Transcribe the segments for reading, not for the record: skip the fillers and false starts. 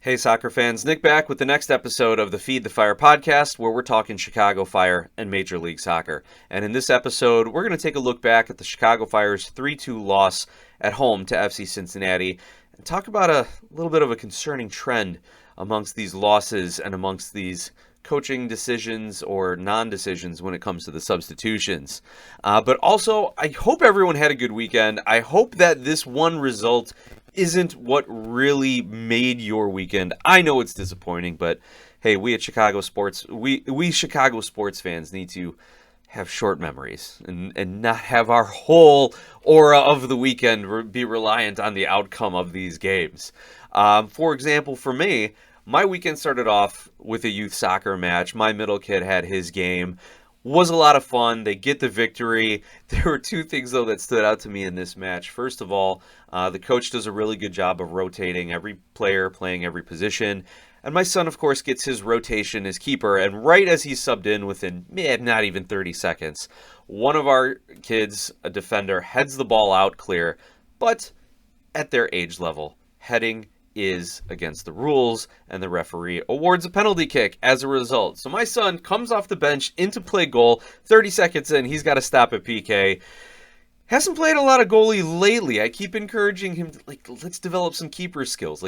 Hey, soccer fans. Nick back with the next episode of the Feed the Fire podcast, where we're talking Chicago Fire and Major League Soccer. And in this episode, we're going to take a look back at the Chicago Fire's 3-2 loss at home to FC Cincinnati and talk about a little bit of a concerning trend amongst these losses and amongst these coaching decisions or non-decisions when it comes to the substitutions. But also, I hope everyone had a good weekend. I hope that this one result isn't what really made your weekend. I know it's disappointing, but hey, we at Chicago Sports, we Chicago sports fans need to have short memories and not have our whole aura of the weekend be reliant on the outcome of these games. For example, for me, my weekend started off with a youth soccer match. My middle kid had his game. Was a lot of fun. They get the victory. There were two things, though, that stood out to me in this match. First of all, the coach does a really good job of rotating every player, playing every position. And my son, of course, gets his rotation as keeper. And right as he's subbed in within not even 30 seconds, one of our kids, a defender, heads the ball out clear. But at their age level, heading is against the rules, and the referee awards a penalty kick as a result. So my son comes off the bench into play goal. 30 seconds in, he's got to stop at PK. Hasn't played a lot of goalie lately. I keep encouraging him, let's develop some keeper skills.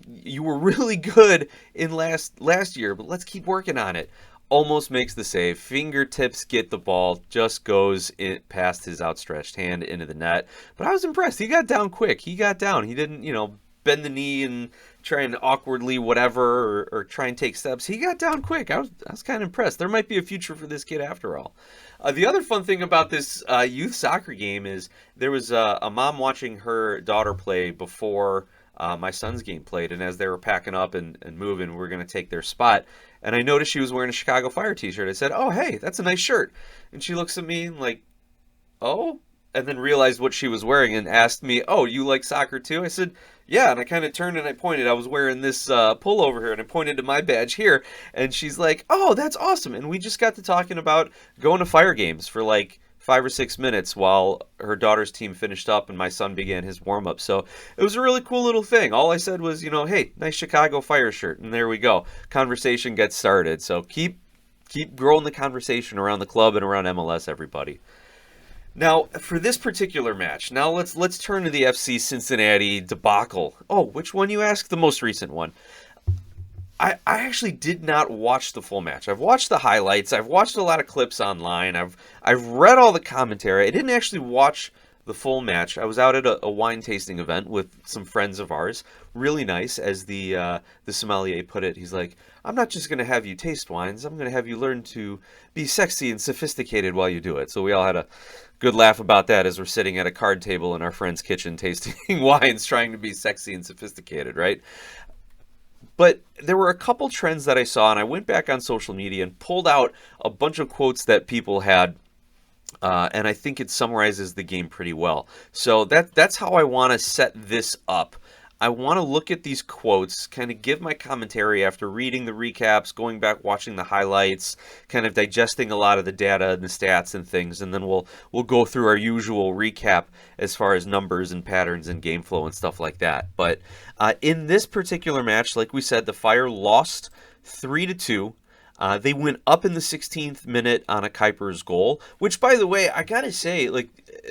You were really good in last year, but let's keep working on it. Almost makes the save. Fingertips get the ball, just goes past his outstretched hand into the net. But I was impressed. He got down quick. He got down. He didn't, bend the knee and try and awkwardly whatever or try and take steps. He got down quick. I was kind of impressed. There might be a future for this kid after all. The other fun thing about this youth soccer game is there was a mom watching her daughter play before my son's game played, and as they were packing up and moving, we were going to take their spot. And I noticed she was wearing a Chicago Fire t-shirt. I said, "Oh, hey, that's a nice shirt." And she looks at me like, "Oh?" And then realized what she was wearing and asked me, "Oh, you like soccer too?" I said, "Yeah," and I kind of turned and I pointed. I was wearing this pullover here, and I pointed to my badge here, and she's like, "Oh, that's awesome." And we just got to talking about going to Fire games for like 5 or 6 minutes while her daughter's team finished up and my son began his warm-up. So it was a really cool little thing. All I said was, hey, nice Chicago Fire shirt, and there we go. Conversation gets started. So keep growing the conversation around the club and around MLS, everybody. Now, for this particular match, now let's turn to the FC Cincinnati debacle. Oh, which one, you ask? The most recent one. I actually did not watch the full match. I've watched the highlights. I've watched a lot of clips online. I've read all the commentary. I didn't actually watch the full match. I was out at a wine tasting event with some friends of ours. Really nice, as the sommelier put it. He's like, "I'm not just going to have you taste wines. I'm going to have you learn to be sexy and sophisticated while you do it." So we all had a good laugh about that as we're sitting at a card table in our friend's kitchen tasting wines, trying to be sexy and sophisticated, right? But there were a couple trends that I saw, and I went back on social media and pulled out a bunch of quotes that people had, and I think it summarizes the game pretty well. So that's how I want to set this up. I want to look at these quotes, kind of give my commentary after reading the recaps, going back, watching the highlights, kind of digesting a lot of the data and the stats and things, and then we'll go through our usual recap as far as numbers and patterns and game flow and stuff like that. But in this particular match, like we said, the Fire lost 3-2. They went up in the 16th minute on a Kuiper's goal, which, by the way, I gotta say,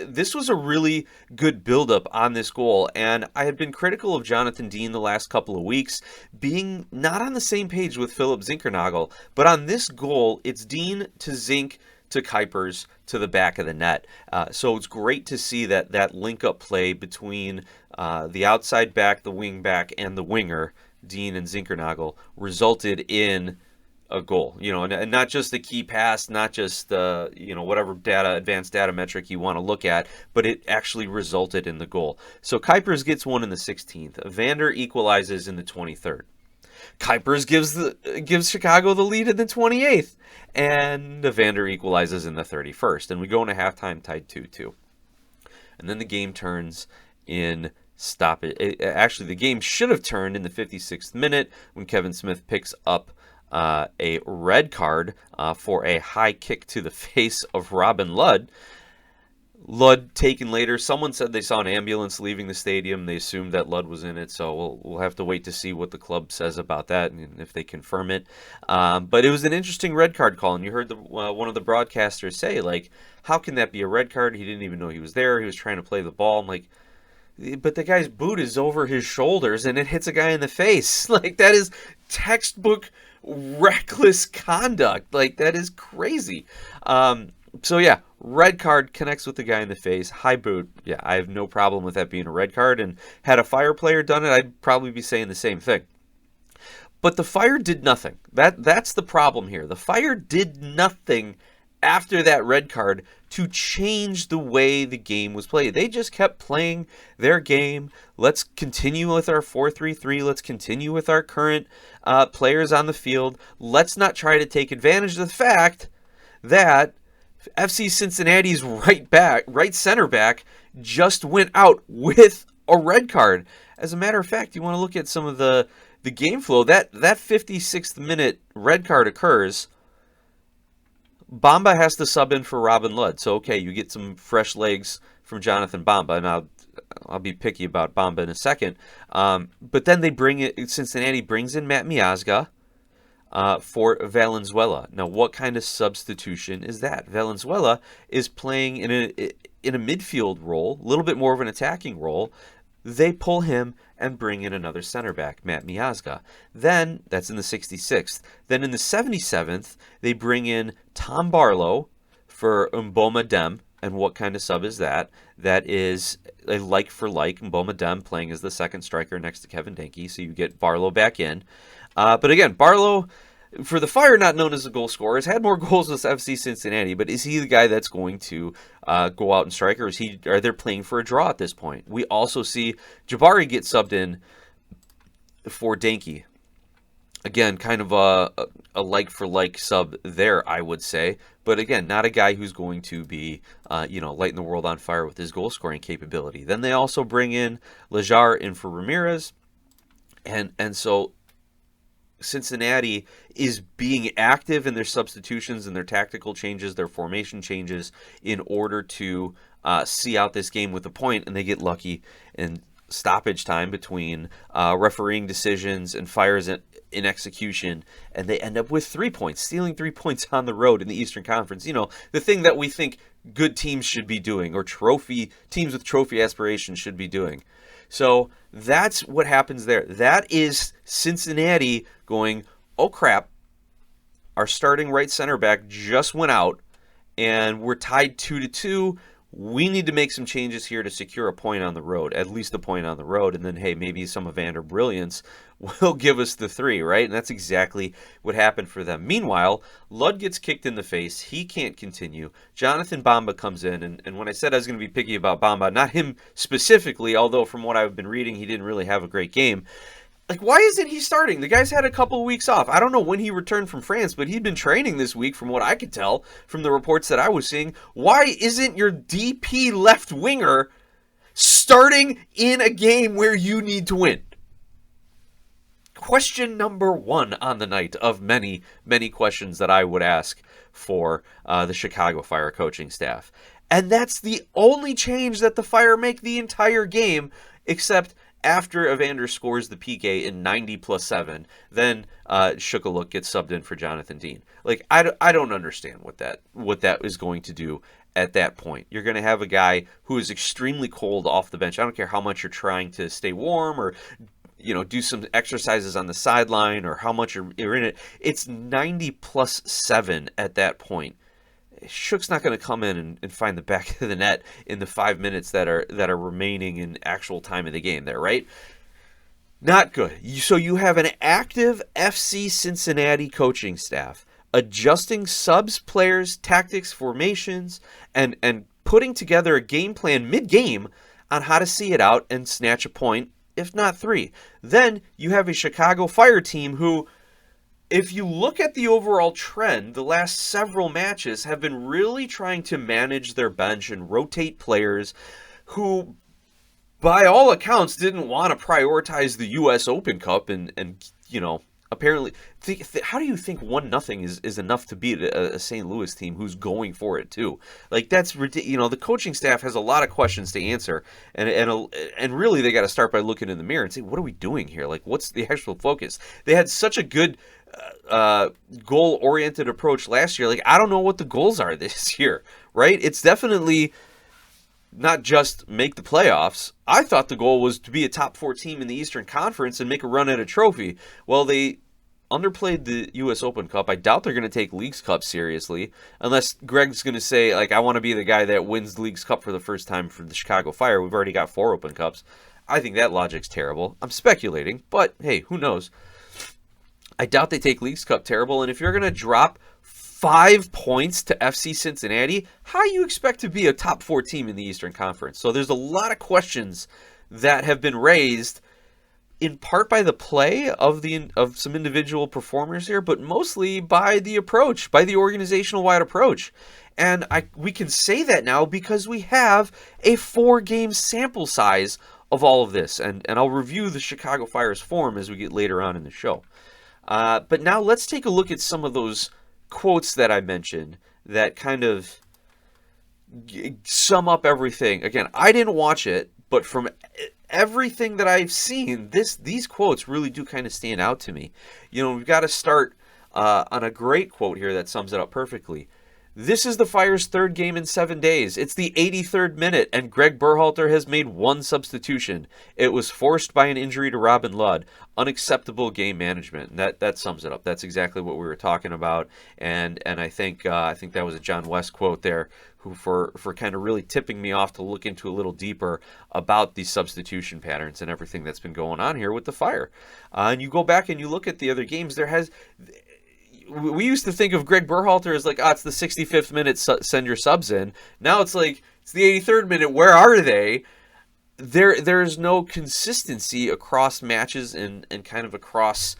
this was a really good buildup on this goal, and I had been critical of Jonathan Dean the last couple of weeks, being not on the same page with Philip Zinkernagel, but on this goal, it's Dean to Zink to Kuipers to the back of the net. So it's great to see that link-up play between the outside back, the wing back, and the winger, Dean and Zinkernagel, resulted in a goal, and not just the key pass, not just whatever advanced data metric you want to look at, but it actually resulted in the goal. So Kuipers gets one in the 16th. Evander equalizes in the 23rd. Kuipers gives Chicago the lead in the 28th, and Evander equalizes in the 31st, and we go into halftime tied 2-2. And then the game turns in stoppage. Actually, the game should have turned in the 56th minute when Kevin Smith picks up a red card for a high kick to the face of Robin Ludd. Ludd taken later. Someone said they saw an ambulance leaving the stadium. They assumed that Ludd was in it, so we'll have to wait to see what the club says about that and if they confirm it. But it was an interesting red card call, and you heard one of the broadcasters say, like, how can that be a red card? He didn't even know he was there. He was trying to play the ball. I'm like, but the guy's boot is over his shoulders, and it hits a guy in the face. Like, that is textbook reckless conduct. Like, that is crazy. So yeah, red card, connects with the guy in the face, high boot. Yeah, I have no problem with that being a red card. And had a Fire player done it, I'd probably be saying the same thing. But the Fire did nothing. That's the problem here. The Fire did nothing after that red card to change the way the game was played. They just kept playing their game. Let's continue with our 4-3-3. Let's continue with our current players on the field. Let's not try to take advantage of the fact that FC Cincinnati's right center back just went out with a red card. As a matter of fact, you want to look at some of the game flow. That 56th minute red card occurs. Bamba has to sub in for Robin Ludd. So, okay, you get some fresh legs from Jonathan Bamba. And I'll be picky about Bamba in a second. But then Cincinnati brings in Matt Miazga for Valenzuela. Now, what kind of substitution is that? Valenzuela is playing in a midfield role, a little bit more of an attacking role. They pull him and bring in another center back, Matt Miazga. Then, that's in the 66th. Then in the 77th, they bring in Tom Barlow for Mboma Dem. And what kind of sub is that? That is a like for like, Mboma Dem playing as the second striker next to Kevin Denke. So you get Barlow back in. But again, Barlow, for the Fire, not known as a goal scorer, has had more goals with FC Cincinnati, but is he the guy that's going to go out and strike, or are they playing for a draw at this point? We also see Jabari get subbed in for Denke. Again, kind of a like-for-like sub there, I would say. But again, not a guy who's going to be, lighting the world on fire with his goal-scoring capability. Then they also bring in Lejar in for Ramirez. And so Cincinnati is being active in their substitutions and their tactical changes, their formation changes, in order to see out this game with a point, and they get lucky in stoppage time between refereeing decisions and Fire's in execution, and they end up with 3 points, stealing 3 points on the road in the Eastern Conference. You know, the thing that we think good teams should be doing, or teams with trophy aspirations should be doing. So that's what happens there. That is Cincinnati going, oh crap, our starting right center back just went out, and we're tied 2-2. We need to make some changes here to secure a point on the road, at least a point on the road, and then, hey, maybe some Evander brilliance will give us the 3, right? And that's exactly what happened for them. Meanwhile, Ludd gets kicked in the face. He can't continue. Jonathan Bamba comes in, and when I said I was going to be picky about Bamba, not him specifically, although from what I've been reading, he didn't really have a great game. Like, why isn't he starting? The guy's had a couple of weeks off. I don't know when he returned from France, but he'd been training this week from what I could tell from the reports that I was seeing. Why isn't your DP left winger starting in a game where you need to win? Question number 1 on the night of many, many questions that I would ask for the Chicago Fire coaching staff. And that's the only change that the Fire make the entire game, except after Evander scores the PK in 90+7, then Shukaluk gets subbed in for Jonathan Dean. Like, I don't understand what that is going to do at that point. You're going to have a guy who is extremely cold off the bench. I don't care how much you're trying to stay warm or, do some exercises on the sideline or how much you're in it. It's 90+7 at that point. Shook's not going to come in and find the back of the net in the 5 minutes that are remaining in actual time of the game there, right? Not good. So you have an active FC Cincinnati coaching staff adjusting subs, players, tactics, formations, and putting together a game plan mid-game on how to see it out and snatch a point, if not 3. Then you have a Chicago Fire team who, if you look at the overall trend, the last several matches have been really trying to manage their bench and rotate players who, by all accounts, didn't want to prioritize the U.S. Open Cup and apparently, how do you think 1-0 is enough to beat a St. Louis team who's going for it too? Like, that's ridiculous. The coaching staff has a lot of questions to answer, and really they got to start by looking in the mirror and say, what are we doing here? Like, what's the actual focus? They had such a good goal-oriented approach last year. Like, I don't know what the goals are this year, right? It's definitely not just make the playoffs. I thought the goal was to be a top 4 team in the Eastern Conference and make a run at a trophy. Well, they underplayed the U.S. Open Cup. I doubt they're going to take Leagues Cup seriously, unless Gregg's going to say, like, I want to be the guy that wins the Leagues Cup for the first time for the Chicago Fire. We've already got 4 Open Cups. I think that logic's terrible. I'm speculating, but hey, who knows? I doubt they take Leagues Cup terrible, and if you're going to drop 5 points to FC Cincinnati, how do you expect to be a top 4 team in the Eastern Conference? So there's a lot of questions that have been raised, in part by the play of some individual performers here, but mostly by the approach, by the organizational-wide approach. And we can say that now because we have a 4-game sample size of all of this. And I'll review the Chicago Fire's form as we get later on in the show. But now let's take a look at some of those quotes that I mentioned that kind of sum up everything. Again, I didn't watch it, but from everything that I've seen, these quotes really do kind of stand out to me. We've got to start on a great quote here that sums it up perfectly. This is the Fire's 3rd game in 7 days. It's the 83rd minute, and Gregg Berhalter has made 1 substitution. It was forced by an injury to Robin Ludd. Unacceptable game management. That sums it up. That's exactly what we were talking about. And I think that was a John West quote there, who for kind of really tipping me off to look into a little deeper about these substitution patterns and everything that's been going on here with the Fire. And you go back and you look at the other games. We used to think of Gregg Berhalter as like, it's the 65th minute, send your subs in. Now it's like, it's the 83rd minute, where are they? There's no consistency across matches and kind of across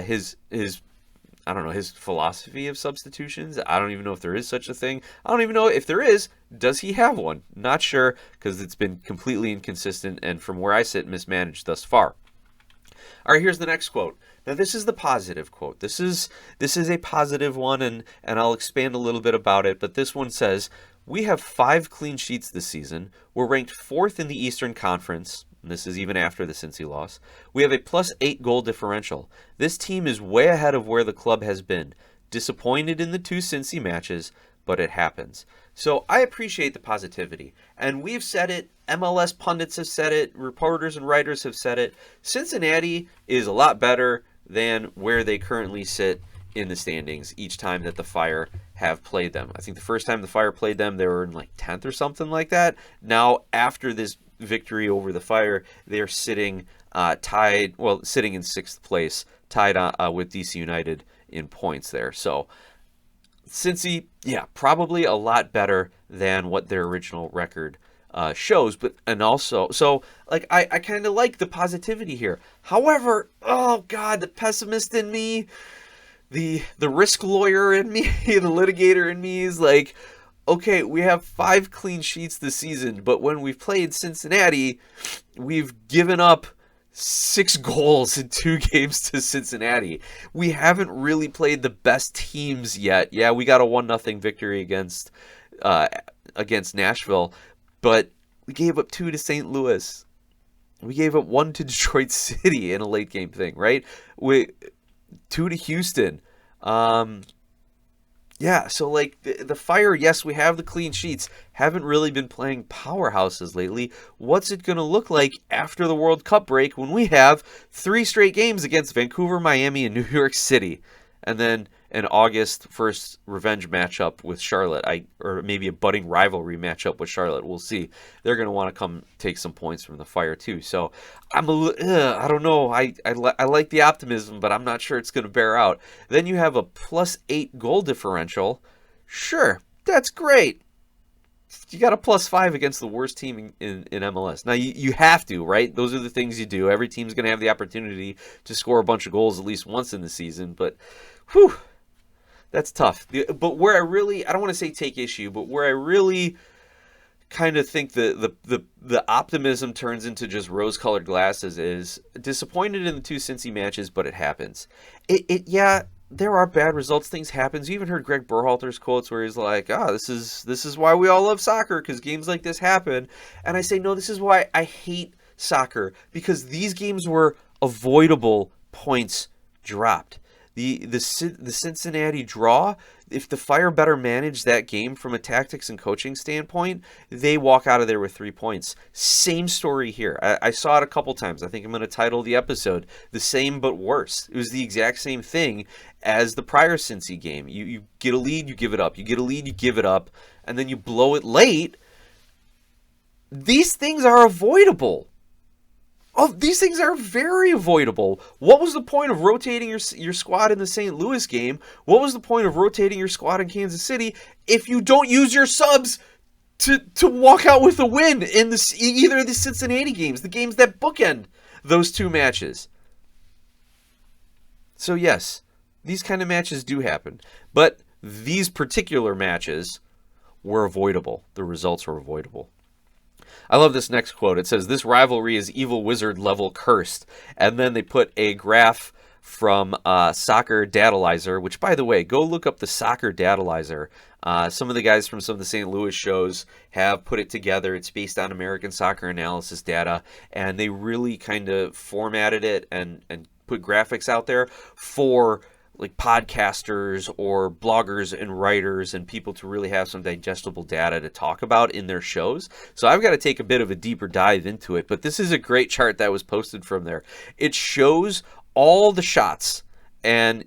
his I don't know, his philosophy of substitutions. I don't even know if there is such a thing. I don't even know if there is. Does he have one? Not sure, because it's been completely inconsistent and, from where I sit, mismanaged thus far. All right, here's the next quote. Now, this is the positive quote. This is a positive one, and I'll expand a little bit about it. But this one says, we have 5 clean sheets this season. We're ranked 4th in the Eastern Conference. And this is even after the Cincy loss. We have a +8 goal differential. This team is way ahead of where the club has been. Disappointed in the 2 Cincy matches, but it happens. So I appreciate the positivity. And we've said it. MLS pundits have said it. Reporters and writers have said it. Cincinnati is a lot better than where they currently sit in the standings each time that the Fire have played them. I think the first time the Fire played them, they were in like 10th or something like that. Now, after this victory over the Fire, they're sitting sitting in 6th place, tied with DC United in points there. So, Cincy, probably a lot better than what their original record shows, I kind of like the positivity here. However, oh God, the pessimist in me, the risk lawyer in me, the litigator in me is like, okay, we have 5 clean sheets this season, but when we've played Cincinnati, we've given up 6 goals in 2 games to Cincinnati. We haven't really played the best teams yet. Yeah, we got a 1-0 victory against Nashville, but we gave up 2 to St. Louis. We gave up 1 to Detroit City in a late game thing, right? 2 to Houston. So like the Fire, yes, we have the clean sheets, haven't really been playing powerhouses lately. What's it going to look like after the World Cup break when we have 3 straight games against Vancouver, Miami, and New York City? And then an August 1st revenge matchup with Charlotte, or maybe a budding rivalry matchup with Charlotte. We'll see. They're going to want to come take some points from the Fire too. So I don't know. I like the optimism, but I'm not sure it's going to bear out. Then you have a +8 goal differential. Sure, that's great. You got a +5 against the worst team in MLS. Now, you have to, right? Those are the things you do. Every team's going to have the opportunity to score a bunch of goals at least once in the season. But, whew, that's tough. But where I don't want to say take issue, but where I really kind of think the optimism turns into just rose-colored glasses is disappointed in the two Cincy matches, but it happens. Yeah, there are bad results. Things happen. You even heard Gregg Berhalter's quotes where he's like, this is why we all love soccer, because games like this happen. And I say, no, this is why I hate soccer, because these games were avoidable points dropped. The Cincinnati draw, if the Fire better manage that game from a tactics and coaching standpoint, they walk out of there with 3 points. Same story here. I saw it a couple times. I think I'm going to title the episode "The Same But Worse." It was the exact same thing as the prior Cincy game. You get a lead, you give it up. You get a lead, you give it up, and then you blow it late. These things are avoidable. Oh, these things are very avoidable. What was the point of rotating your squad in the St. Louis game? What was the point of rotating your squad in Kansas City if you don't use your subs to walk out with a win in either of the Cincinnati games, the games that bookend those two matches? So yes, these kind of matches do happen, but these particular matches were avoidable. The results were avoidable. I love this next quote. It says, "This rivalry is evil wizard level cursed." And then they put a graph from Soccer Datalyzer, which, by the way, go look up the Soccer Datalyzer. Some of the guys from some of the St. Louis shows have put it together. It's based on American soccer analysis data, and they really kind of formatted it and put graphics out there for like podcasters or bloggers and writers and people to really have some digestible data to talk about in their shows. So I've got to take a bit of a deeper dive into it, but this is a great chart that was posted from there. It shows all the shots, and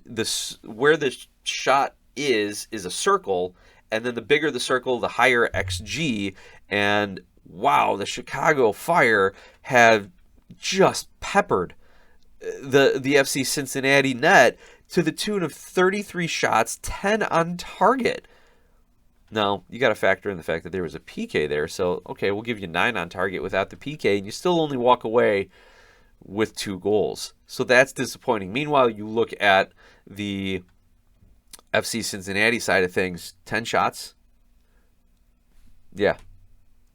where the shot is a circle, and then the bigger the circle, the higher XG. And wow, the Chicago Fire have just peppered the FC Cincinnati net to the tune of 33 shots, 10 on target. Now, you got to factor in the fact that there was a PK there. So, okay, we'll give you 9 on target without the PK, and you still only walk away with 2 goals. So that's disappointing. Meanwhile, you look at the FC Cincinnati side of things, 10 shots. Yeah,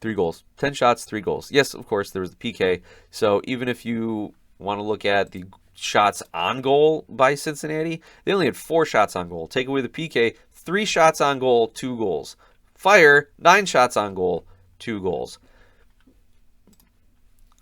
3 goals. 10 shots, 3 goals. Yes, of course, there was the PK. So even if you want to look at the shots on goal by Cincinnati, they only had 4 shots on goal. Take away the PK, 3 shots on goal, 2 goals. Fire, 9 shots on goal, 2 goals.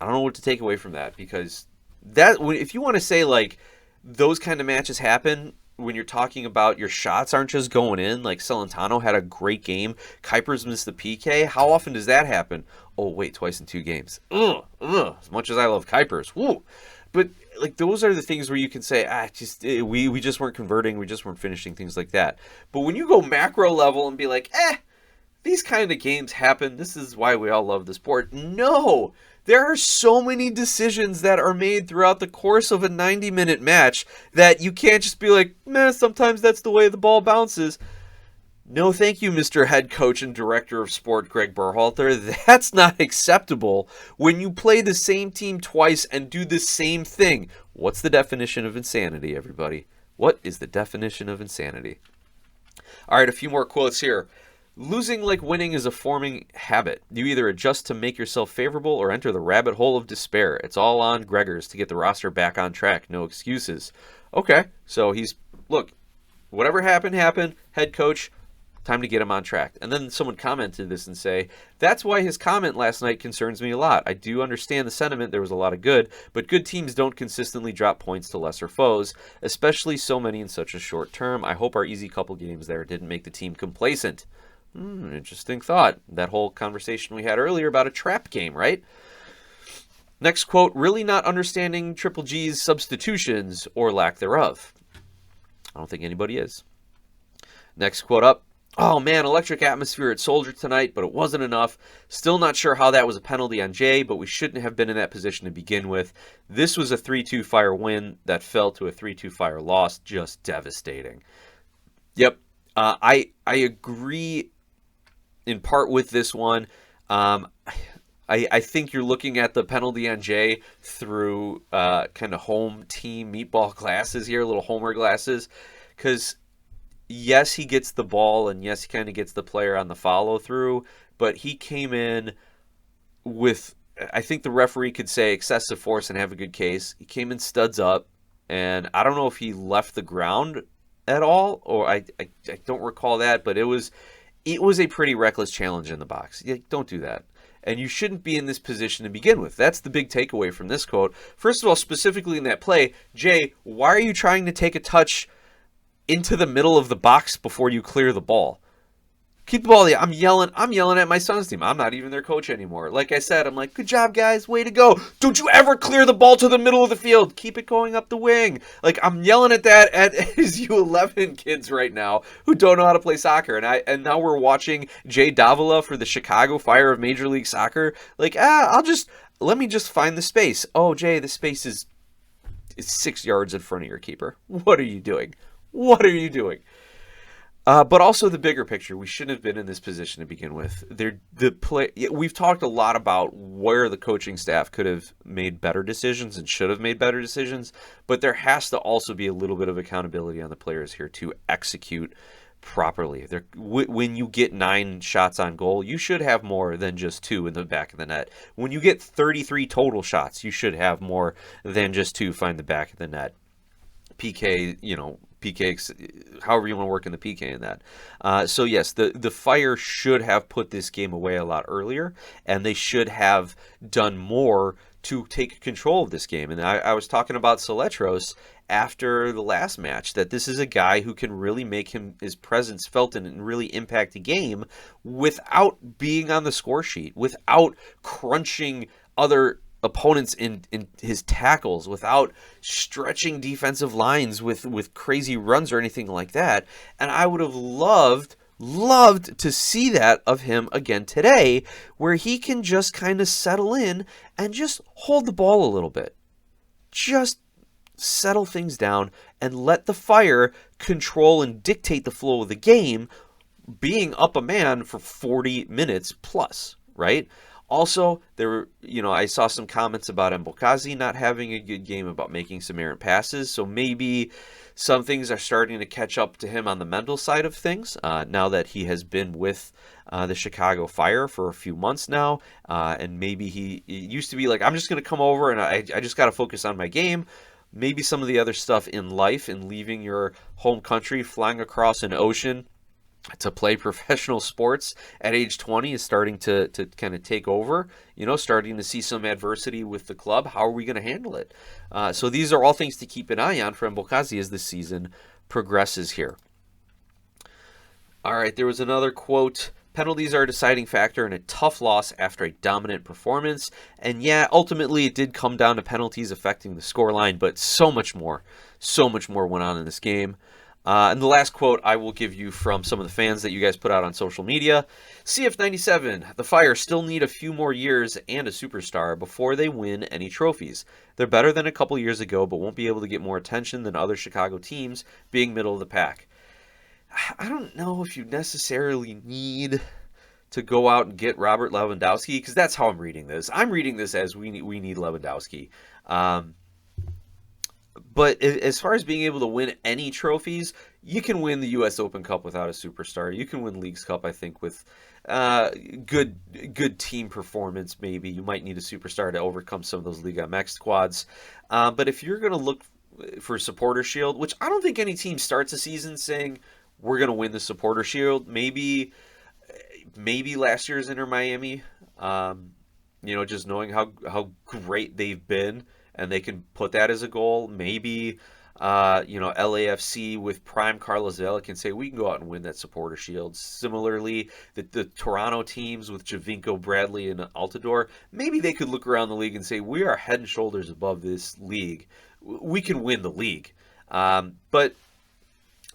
I don't know what to take away from that, because that, if you want to say like those kind of matches happen when you're talking about your shots aren't just going in, like Celentano had a great game, Kuipers missed the PK. How often does that happen? Oh wait, twice in 2 games. Ugh. As much as I love Kuipers, woo. But like those are the things where you can say, we just weren't converting, we just weren't finishing, things like that. But when you go macro level and be like, these kind of games happen, this is why we all love the sport. No, there are so many decisions that are made throughout the course of a 90-minute match that you can't just be like, sometimes that's the way the ball bounces. No, thank you, Mr. Head Coach and Director of Sport, Gregg Berhalter. That's not acceptable when you play the same team twice and do the same thing. What's the definition of insanity, everybody? What is the definition of insanity? All right, a few more quotes here. "Losing like winning is a forming habit. You either adjust to make yourself favorable or enter the rabbit hole of despair. It's all on Greggers to get the roster back on track. No excuses." Okay, so look, whatever happened, head coach, time to get him on track. And then someone commented this and say, "That's why his comment last night concerns me a lot. I do understand the sentiment. There was a lot of good, but good teams don't consistently drop points to lesser foes, especially so many in such a short term. I hope our easy couple games there didn't make the team complacent." Interesting thought. That whole conversation we had earlier about a trap game, right? Next quote, "Really not understanding Triple G's substitutions or lack thereof." I don't think anybody is. Next quote up, "Oh man, electric atmosphere at Soldier tonight, but it wasn't enough. Still not sure how that was a penalty on Jay, but we shouldn't have been in that position to begin with. This was a 3-2 Fire win that fell to a 3-2 Fire loss. Just devastating." Yep, I agree in part with this one. I think you're looking at the penalty on Jay through kind of home team meatball glasses here, little homer glasses, because yes, he gets the ball, and yes, he kind of gets the player on the follow through, but he came in with, I think the referee could say, excessive force and have a good case. He came in studs up, and I don't know if he left the ground at all, or I don't recall that, but it was a pretty reckless challenge in the box. Don't do that. And you shouldn't be in this position to begin with. That's the big takeaway from this quote. First of all, specifically in that play, Jay, why are you trying to take a touch into the middle of the box before you clear the ball? Keep the ball. I'm yelling at my son's team. I'm not even their coach anymore. Like I said, I'm like, good job, guys. Way to go. Don't you ever clear the ball to the middle of the field. Keep it going up the wing. Like, I'm yelling at that at his U11 kids right now who don't know how to play soccer. And now we're watching Jay Davila for the Chicago Fire of Major League Soccer. Like, let me just find the space. Oh, Jay, the space is 6 yards in front of your keeper. What are you doing? What are you doing? But also the bigger picture, we shouldn't have been in this position to begin with. We've talked a lot about where the coaching staff could have made better decisions and should have made better decisions, but there has to also be a little bit of accountability on the players here to execute properly. When you get 9 shots on goal, you should have more than just 2 in the back of the net. When you get 33 total shots, you should have more than just 2 find the back of the net. PK, however you want to work in the PK in that. So yes, the Fire should have put this game away a lot earlier, and they should have done more to take control of this game. And I was talking about Soletros after the last match, that this is a guy who can really make his presence felt and really impact a game without being on the score sheet, without crunching other opponents in his tackles, without stretching defensive lines with crazy runs or anything like that. And I would have loved to see that of him again today, where he can just kind of settle in and just hold the ball a little bit. Just settle things down and let the Fire control and dictate the flow of the game, being up a man for 40 minutes plus, right? Also, I saw some comments about Mbokasi not having a good game, about making some errant passes. So maybe some things are starting to catch up to him on the mental side of things now that he has been with the Chicago Fire for a few months now. And maybe he used to be like, I'm just going to come over and I just got to focus on my game. Maybe some of the other stuff in life and leaving your home country, flying across an ocean to play professional sports at age 20 is starting to kind of take over, starting to see some adversity with the club. How are we going to handle it? So these are all things to keep an eye on for Mbokasi as the season progresses here. All right, there was another quote. Penalties are a deciding factor in a tough loss after a dominant performance. And yeah, ultimately it did come down to penalties affecting the scoreline, but so much more went on in this game. And the last quote I will give you from some of the fans that you guys put out on social media. CF97, the Fire still need a few more years and a superstar before they win any trophies. They're better than a couple years ago, but won't be able to get more attention than other Chicago teams being middle of the pack. I don't know if you necessarily need to go out and get Robert Lewandowski, because that's how I'm reading this. I'm reading this as we need Lewandowski. But as far as being able to win any trophies, you can win the U.S. Open Cup without a superstar. You can win Leagues Cup, I think, with good team performance. Maybe you might need a superstar to overcome some of those Liga MX squads. But if you're going to look for Supporter Shield, which I don't think any team starts a season saying we're going to win the Supporter Shield. Maybe last year's Inter Miami. Just knowing how great they've been. And they can put that as a goal. Maybe, LAFC with prime Carlos Vela can say, we can go out and win that Supporter Shield. Similarly, the Toronto teams with Javinko, Bradley, and Altidore, maybe they could look around the league and say, we are head and shoulders above this league. We can win the league. But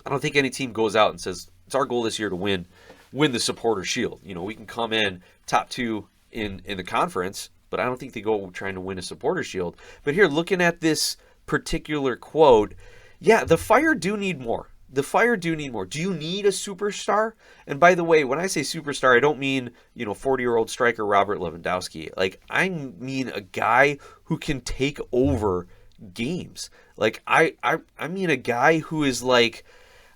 I don't think any team goes out and says, it's our goal this year to win the Supporter Shield. We can come in top 2 in the conference, but I don't think they go trying to win a Supporter Shield. But here, looking at this particular quote, yeah, the Fire do need more. The Fire do need more. Do you need a superstar? And by the way, when I say superstar, I don't mean, 40-year-old striker Robert Lewandowski. Like, I mean a guy who can take over games. Like, I mean a guy who is like,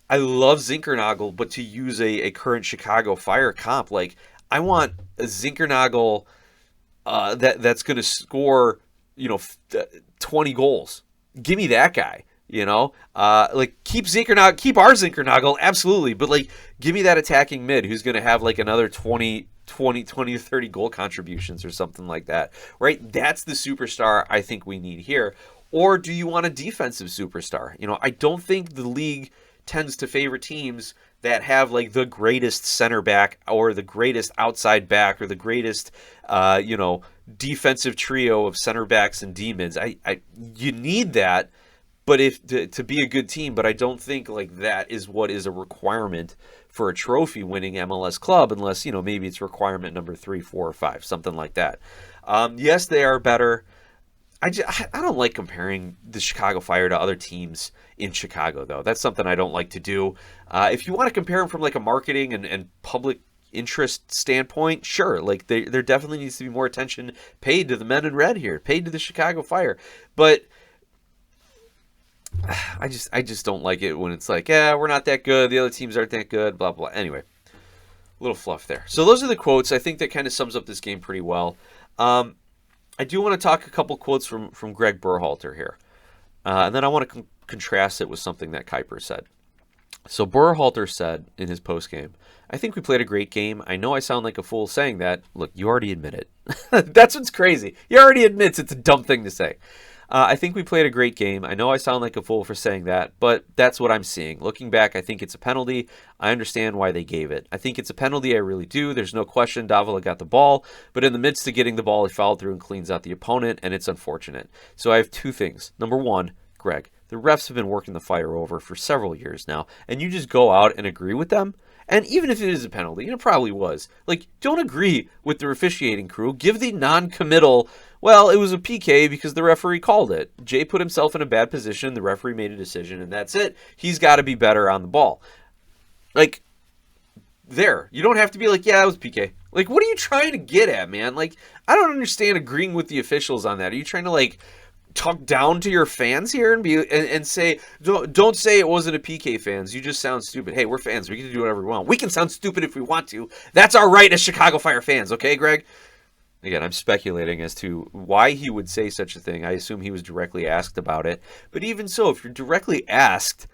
I love Zinkernagel, but to use a current Chicago Fire comp, like, I want a Zinkernagel that's going to score, 20 goals. Give me that guy. Keep Zinkernagel, keep our Zinkernagel, absolutely, but give me that attacking mid who's going to have another 20 to 30 goal contributions or something like that, right? That's the superstar I think we need here. Or do you want a defensive superstar? I don't think the league tends to favor teams that have the greatest center back or the greatest outside back or the greatest, defensive trio of center backs and D-mids. You need that, but to be a good team, but I don't think that is what is a requirement for a trophy-winning MLS club, unless maybe it's requirement number 3, 4, or 5, something like that. Yes, they are better. I don't like comparing the Chicago Fire to other teams in Chicago, though. That's something I don't like to do. If you want to compare them from a marketing and public interest standpoint, sure. There definitely needs to be more attention paid to the men in red here, paid to the Chicago Fire, but I just don't like it when it's we're not that good, the other teams aren't that good, blah, blah. Anyway, a little fluff there. So those are the quotes. I think that kind of sums up this game pretty well. I do want to talk a couple quotes from Gregg Berhalter here. And then I want to contrast it with something that Kuiper said. So Berhalter said in his postgame, I think we played a great game. I know I sound like a fool saying that. Look, you already admit it. That's what's crazy. He already admits it's a dumb thing to say. I think we played a great game. I know I sound like a fool for saying that, but that's what I'm seeing. Looking back, I think it's a penalty. I understand why they gave it. I think it's a penalty. I really do. There's no question Davila got the ball, but in the midst of getting the ball, he fouled through and cleans out the opponent, and it's unfortunate. So I have two things. Number one, Greg, the refs have been working the Fire over for several years now, and you just go out and agree with them? And even if it is a penalty, and it probably was, don't agree with the officiating crew. Give the non-committal, well, it was a PK because the referee called it. Jay put himself in a bad position. The referee made a decision, and that's it. He's got to be better on the ball. There. You don't have to be yeah, it was PK. What are you trying to get at, man? I don't understand agreeing with the officials on that. Are you trying to, talk down to your fans here and say, don't say it wasn't a PK, fans. You just sound stupid. Hey, we're fans. We can do whatever we want. We can sound stupid if we want to. That's our right as Chicago Fire fans. Okay, Greg? Again, I'm speculating as to why he would say such a thing. I assume he was directly asked about it. But even so, if you're directly asked,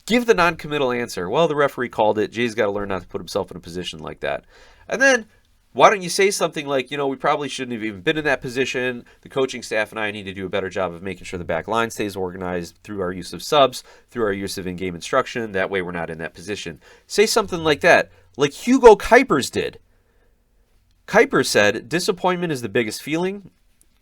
give the non-committal answer. Well, the referee called it. Jay's got to learn not to put himself in a position like that. And then why don't you say something we probably shouldn't have even been in that position. The coaching staff and I need to do a better job of making sure the back line stays organized through our use of subs, through our use of in-game instruction. That way we're not in that position. Say something like that, like Hugo Kuiper's did. Kuiper said, disappointment is the biggest feeling,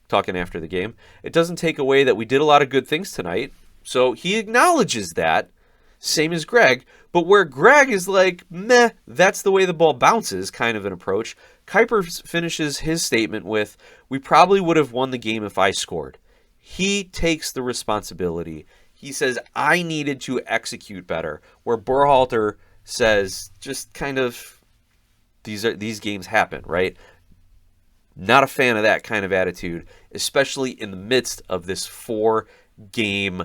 talking after the game. It doesn't take away that we did a lot of good things tonight. So he acknowledges that, same as Greg. But where Greg is meh, that's the way the ball bounces, kind of an approach. Kuiper finishes his statement with, we probably would have won the game if I scored. He takes the responsibility. He says, I needed to execute better. Where Berhalter says, just kind of, these games happen, right? Not a fan of that kind of attitude, especially in the midst of this 4-game,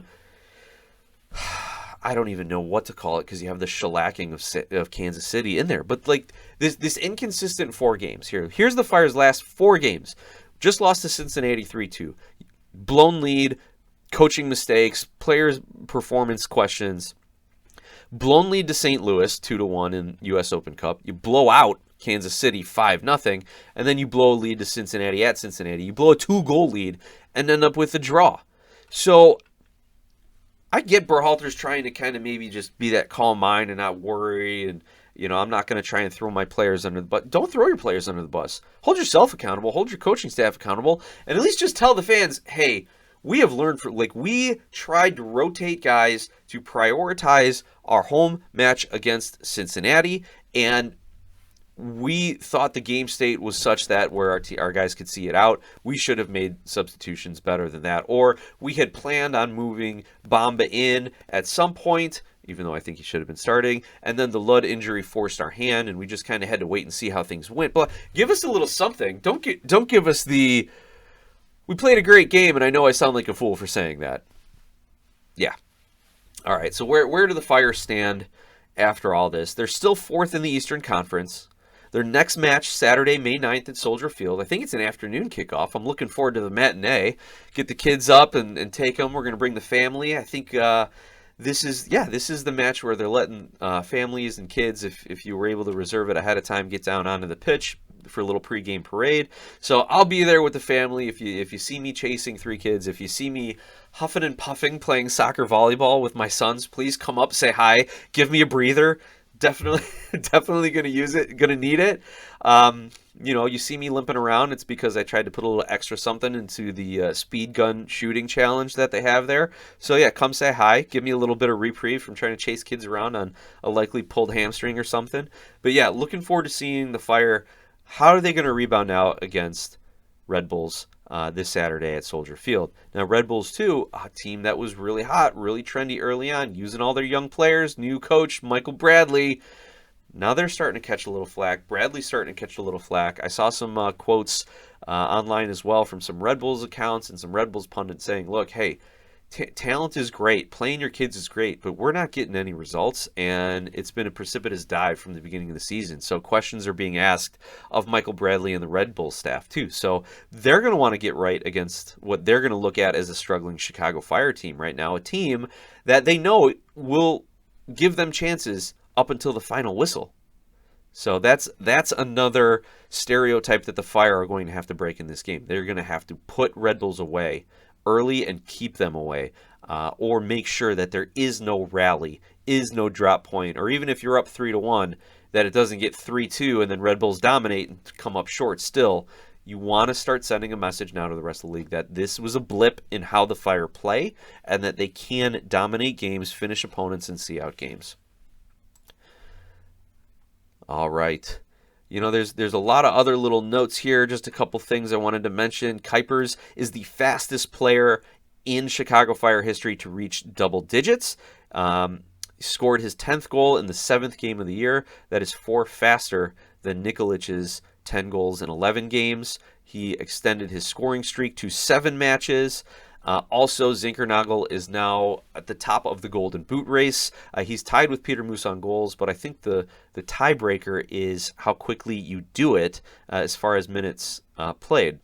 I don't even know what to call it because you have the shellacking of Kansas City in there. But this inconsistent 4 games here. Here's the Fire's last 4 games. Just lost to Cincinnati 3-2. Blown lead, coaching mistakes, players' performance questions. Blown lead to St. Louis 2-1 in U.S. Open Cup. You blow out Kansas City 5-0, and then you blow a lead to Cincinnati at Cincinnati. You blow a 2-goal lead and end up with a draw. So I get Berhalter's trying to kind of maybe just be that calm mind and not worry, and I'm not going to try and throw my players under the bus. Don't throw your players under the bus. Hold yourself accountable. Hold your coaching staff accountable, and at least just tell the fans, hey, we have learned we tried to rotate guys to prioritize our home match against Cincinnati, and we thought the game state was such that where our guys could see it out, we should have made substitutions better than that. Or we had planned on moving Bamba in at some point, even though I think he should have been starting, and then the Ludd injury forced our hand, and we just kind of had to wait and see how things went. But give us a little something. Don't give us the, we played a great game, and I know I sound like a fool for saying that. Yeah. All right, so where do the Fire stand after all this? They're still 4th in the Eastern Conference. Their next match, Saturday, May 9th at Soldier Field. I think it's an afternoon kickoff. I'm looking forward to the matinee. Get the kids up and take them. We're going to bring the family. I think this is the match where they're letting families and kids, if you were able to reserve it ahead of time, get down onto the pitch for a little pregame parade. So I'll be there with the family. If you see me chasing 3 kids, if you see me huffing and puffing playing soccer volleyball with my sons, please come up, say hi, give me a breather. Definitely going to use it, going to need it. You see me limping around, it's because I tried to put a little extra something into the speed gun shooting challenge that they have there. So yeah, come say hi, give me a little bit of reprieve from trying to chase kids around on a likely pulled hamstring or something. But yeah, looking forward to seeing the Fire. How are they going to rebound now against Red Bulls this Saturday at Soldier Field? Now, Red Bulls, too, a team that was really hot, really trendy early on, using all their young players, new coach, Michael Bradley. Now they're starting to catch a little flack. Bradley's starting to catch a little flack. I saw some quotes online as well from some Red Bulls accounts and some Red Bulls pundits saying, look, hey, talent is great. Playing your kids is great, but we're not getting any results, and it's been a precipitous dive from the beginning of the season. So questions are being asked of Michael Bradley and the Red Bull staff, too. So they're going to want to get right against what they're going to look at as a struggling Chicago Fire team right now, a team that they know will give them chances up until the final whistle. So that's another stereotype that the Fire are going to have to break in this game. They're going to have to put Red Bulls away early and keep them away, or make sure that there is no rally, is no drop point, or even if you're up 3-1, that it doesn't get 3-2 and then Red Bulls dominate and come up short still. You want to start sending a message now to the rest of the league that this was a blip in how the Fire play and that they can dominate games, finish opponents, and see out games. All right. There's a lot of other little notes here. Just a couple things I wanted to mention. Kuipers is the fastest player in Chicago Fire history to reach double digits. He scored his 10th goal in the 7th game of the year. That is 4 faster than Nikolich's 10 goals in 11 games. He extended his scoring streak to 7 matches. Also, Zinkernagel is now at the top of the Golden Boot race. He's tied with Peter Moose on goals, but I think the tiebreaker is how quickly you do it as far as minutes played.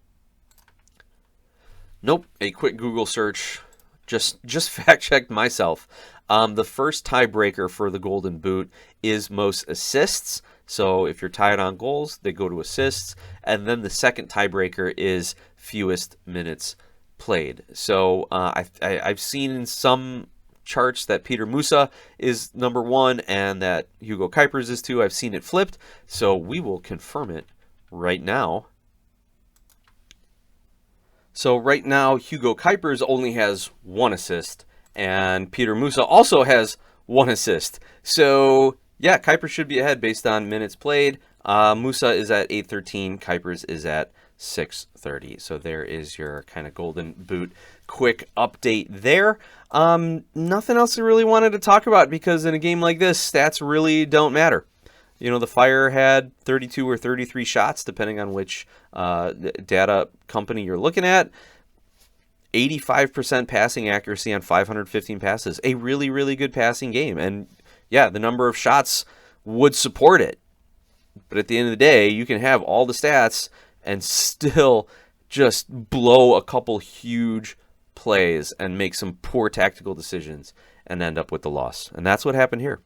Nope, a quick Google search just fact-checked myself. The first tiebreaker for the Golden Boot is most assists. So if you're tied on goals, they go to assists. And then the second tiebreaker is fewest minutes played. So I've seen in some charts that Peter Musa is number 1 and that Hugo Kuipers is 2. I've seen it flipped, so we will confirm it right now. So right now, Hugo Kuipers only has 1 assist, and Peter Musa also has 1 assist. So yeah, Kuipers should be ahead based on minutes played. Musa is at 813, Kuipers is at 6:30. So there is your kind of Golden Boot quick update there. Nothing else I really wanted to talk about because in a game like this, stats really don't matter. The Fire had 32 or 33 shots, depending on which data company you're looking at. 85% passing accuracy on 515 passes. A really, really good passing game. And yeah, the number of shots would support it. But at the end of the day, you can have all the stats and still just blow a couple huge plays and make some poor tactical decisions and end up with the loss. And that's what happened here.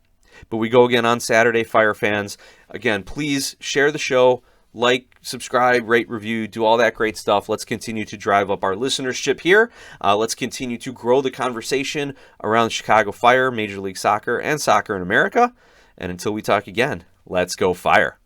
But we go again on Saturday, Fire fans. Again, please share the show, like, subscribe, rate, review, do all that great stuff. Let's continue to drive up our listenership here. Let's continue to grow the conversation around Chicago Fire, Major League Soccer, and soccer in America. And until we talk again, let's go Fire.